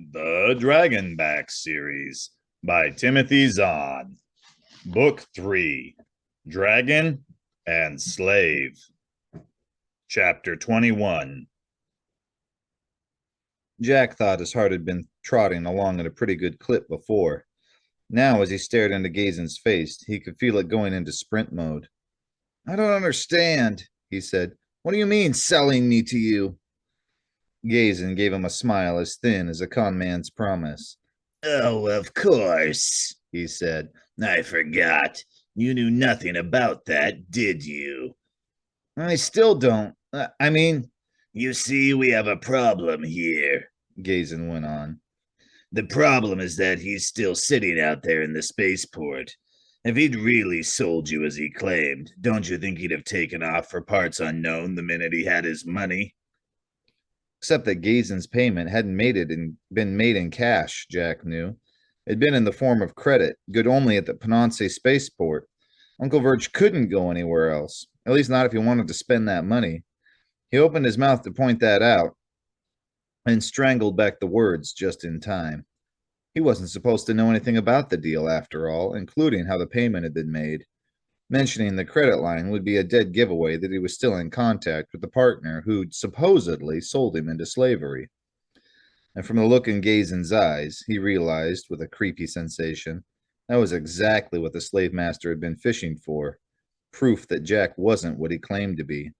The Dragonback series by Timothy Zahn. Book 3, Dragon and Slave. Chapter 21. Jack thought his heart had been trotting along at a pretty good clip before. Now, as he stared into Gazen's face, he could feel it going into sprint mode. "I don't understand," he said. "What do you mean, selling me to you?" Gazen gave him a smile as thin as a con man's promise. "Oh, of course," he said. "I forgot. You knew nothing about that, did you?" "I still don't. I mean..." "You see, we have a problem here," Gazen went on. "The problem is that he's still sitting out there in the spaceport. If he'd really sold you as he claimed, don't you think he'd have taken off for parts unknown the minute he had his money?" Except that Gazen's payment hadn't been made in cash, Jack knew. It'd been in the form of credit, good only at the Penance spaceport. Uncle Verge couldn't go anywhere else, at least not if he wanted to spend that money. He opened his mouth to point that out and strangled back the words just in time. He wasn't supposed to know anything about the deal, after all, including how the payment had been made. Mentioning the credit line would be a dead giveaway that he was still in contact with the partner who'd supposedly sold him into slavery. And from the look in Gazen's eyes, he realized, with a creepy sensation, that was exactly what the slave master had been fishing for, proof that Jack wasn't what he claimed to be.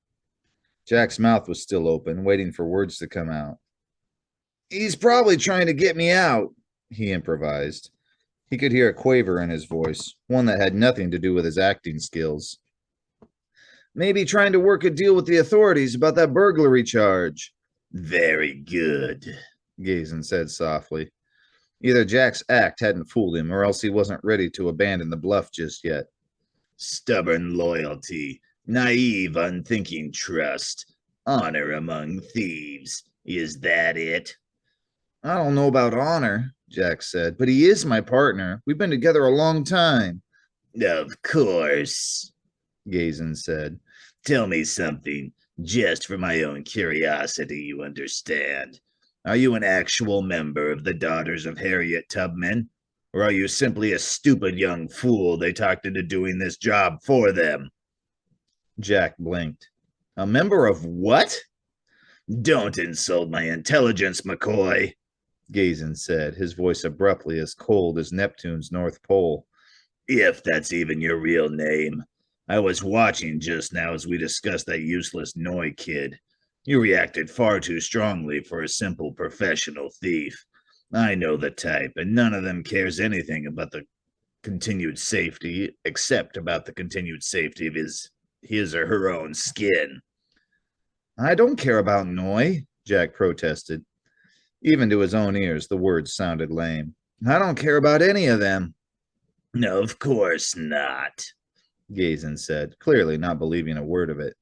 Jack's mouth was still open, waiting for words to come out. "He's probably trying to get me out," he improvised. He could hear a quaver in his voice, one that had nothing to do with his acting skills. "Maybe trying to work a deal with the authorities about that burglary charge." "Very good," Gazen said softly. Either Jack's act hadn't fooled him, or else he wasn't ready to abandon the bluff just yet. "Stubborn loyalty, naive, unthinking trust, honor among thieves. Is that it?" "I don't know about honor," Jack said, "but he is my partner. We've been together a long time." "Of course," Gazen said. "Tell me something, just for my own curiosity, you understand. Are you an actual member of the Daughters of Harriet Tubman? Or are you simply a stupid young fool they talked into doing this job for them?" Jack blinked. "A member of what?" "Don't insult my intelligence, McCoy," Gazen said, his voice abruptly as cold as Neptune's North Pole. "If that's even your real name. I was watching just now as we discussed that useless Noy kid. You reacted far too strongly for a simple professional thief. I know the type, and none of them cares anything about the continued safety, except about the continued safety of his or her own skin." "I don't care about Noy," Jack protested. Even to his own ears, the words sounded lame. "I don't care about any of them." "Of course not," Gazen said, clearly not believing a word of it.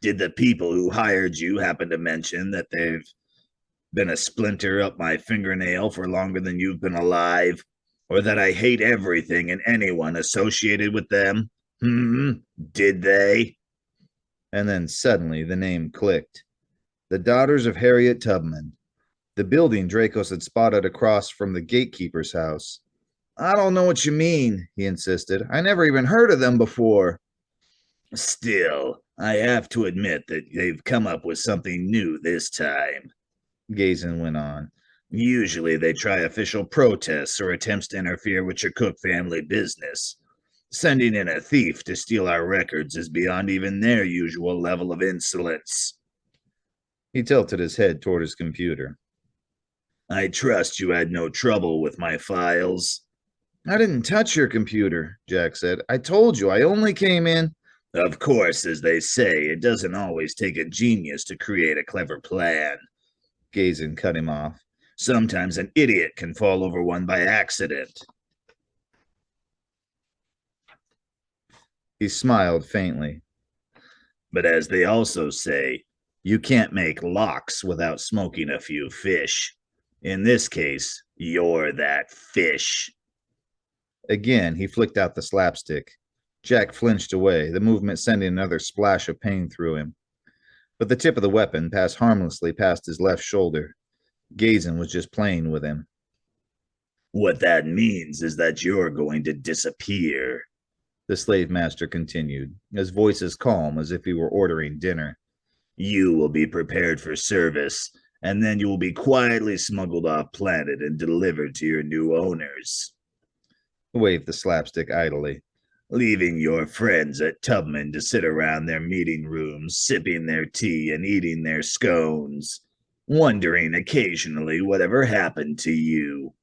"Did the people who hired you happen to mention that they've been a splinter up my fingernail for longer than you've been alive? Or that I hate everything and anyone associated with them? Did they?" And then suddenly the name clicked. The Daughters of Harriet Tubman. The building Dracos had spotted across from the gatekeeper's house. "I don't know what you mean," he insisted. "I never even heard of them before." "Still, I have to admit that they've come up with something new this time," Gazen went on. "Usually they try official protests or attempts to interfere with your Cook family business. Sending in a thief to steal our records is beyond even their usual level of insolence." He tilted his head toward his computer. "I trust you had no trouble with my files." "I didn't touch your computer," Jack said. "I told you, I only came in." "Of course, as they say, it doesn't always take a genius to create a clever plan." Gazen cut him off. "Sometimes an idiot can fall over one by accident." He smiled faintly. "But as they also say, you can't make locks without smoking a few fish. In this case, you're that fish." Again, he flicked out the slapstick. Jack flinched away, the movement sending another splash of pain through him. But the tip of the weapon passed harmlessly past his left shoulder. Gazin was just playing with him. What that means is that you're going to disappear. The slave master continued, his voice as calm as if he were ordering dinner. You will be prepared for service, and then you will be quietly smuggled off planet and delivered to your new owners. Waved the slapstick idly. Leaving your friends at Tubman to sit around their meeting rooms, sipping their tea and eating their scones, wondering occasionally whatever happened to you.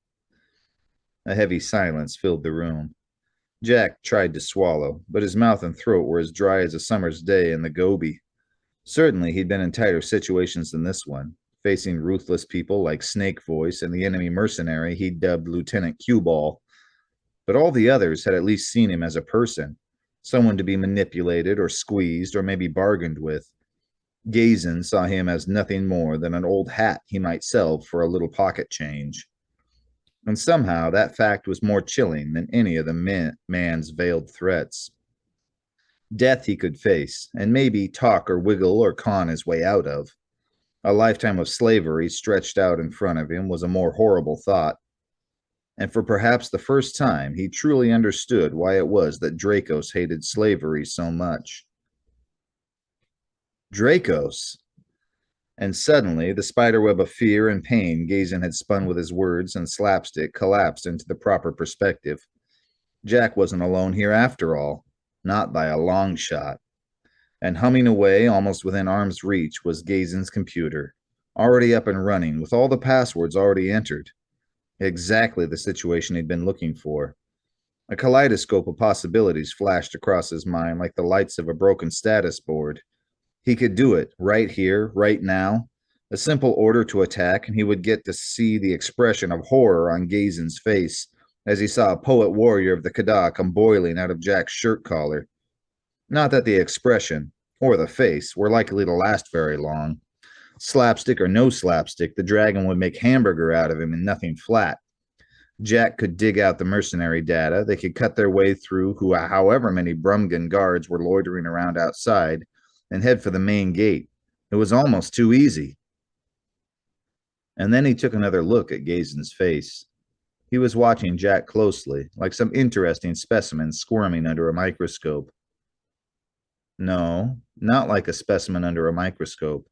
A heavy silence filled the room. Jack tried to swallow, but his mouth and throat were as dry as a summer's day in the Gobi. Certainly he'd been in tighter situations than this one, facing ruthless people like Snake Voice and the enemy mercenary he'd dubbed Lieutenant Q-Ball. But all the others had at least seen him as a person, someone to be manipulated or squeezed or maybe bargained with. Gazin saw him as nothing more than an old hat he might sell for a little pocket change. And somehow that fact was more chilling than any of the man's veiled threats. Death he could face, and maybe talk or wiggle or con his way out of. A lifetime of slavery stretched out in front of him was a more horrible thought. And for perhaps the first time, he truly understood why it was that Dracos hated slavery so much. Dracos! And suddenly, the spiderweb of fear and pain Gazin had spun with his words and slapstick collapsed into the proper perspective. Jack wasn't alone here after all, not by a long shot. And humming away almost within arm's reach was Gazin's computer, already up and running with all the passwords already entered. Exactly the situation he'd been looking for. A kaleidoscope of possibilities flashed across his mind like the lights of a broken status board. He could do it right here, right now. A simple order to attack, and he would get to see the expression of horror on Gazin's face as he saw a poet warrior of the Kada come boiling out of Jack's shirt collar. Not that the expression, or the face, were likely to last very long. Slapstick or no slapstick, the dragon would make hamburger out of him and nothing flat. Jack could dig out the mercenary data. They could cut their way through however many Brumgan guards were loitering around outside and head for the main gate. It was almost too easy. And then he took another look at Gazin's face. He was watching Jack closely, like some interesting specimen squirming under a microscope. No, not like a specimen under a microscope.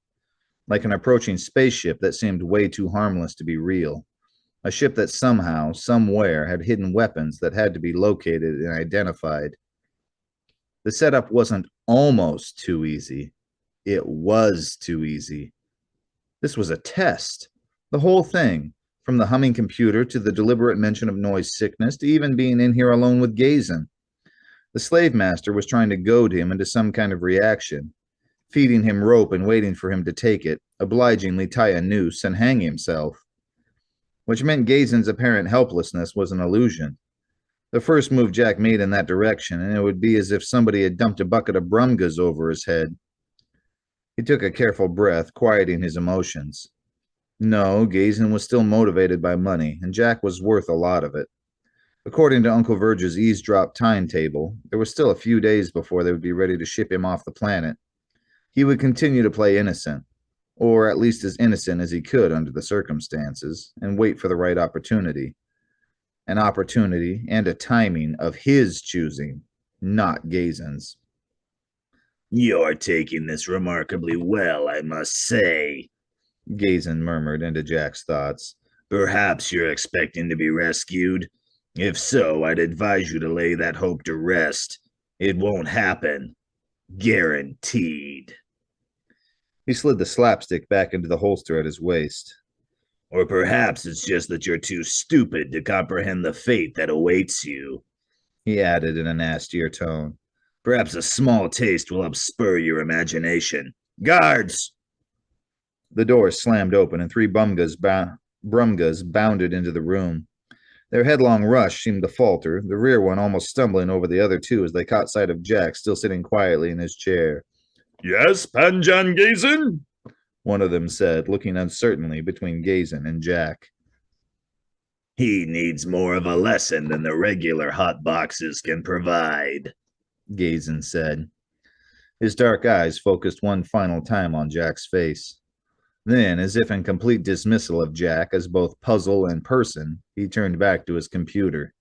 Like an approaching spaceship that seemed way too harmless to be real. A ship that somehow, somewhere, had hidden weapons that had to be located and identified. The setup wasn't almost too easy. It was too easy. This was a test. The whole thing, from the humming computer to the deliberate mention of noise sickness to even being in here alone with Gazin. The slave master was trying to goad him into some kind of reaction, feeding him rope and waiting for him to take it, obligingly tie a noose and hang himself. Which meant Gazin's apparent helplessness was an illusion. The first move Jack made in that direction, and it would be as if somebody had dumped a bucket of Brumgas over his head. He took a careful breath, quieting his emotions. No, Gazin was still motivated by money, and Jack was worth a lot of it. According to Uncle Verge's eavesdrop timetable, there was still a few days before they would be ready to ship him off the planet. He would continue to play innocent, or at least as innocent as he could under the circumstances, and wait for the right opportunity. An opportunity and a timing of his choosing, not Gazin's. You're taking this remarkably well, I must say, Gazin murmured into Jack's thoughts. Perhaps you're expecting to be rescued. If so, I'd advise you to lay that hope to rest. It won't happen. Guaranteed. He slid the slapstick back into the holster at his waist. Or perhaps it's just that you're too stupid to comprehend the fate that awaits you, he added in a nastier tone. Perhaps a small taste will upspur your imagination. Guards! The door slammed open and three Brumgas bounded into the room. Their headlong rush seemed to falter, the rear one almost stumbling over the other two as they caught sight of Jack still sitting quietly in his chair. Yes, Panjan Gazin? One of them said, looking uncertainly between Gazin and Jack. He needs more of a lesson than the regular hot boxes can provide, Gazin said. His dark eyes focused one final time on Jack's face. Then, as if in complete dismissal of Jack as both puzzle and person, he turned back to his computer.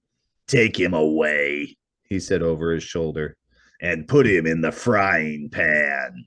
Take him away, he said over his shoulder. And put him in the frying pan.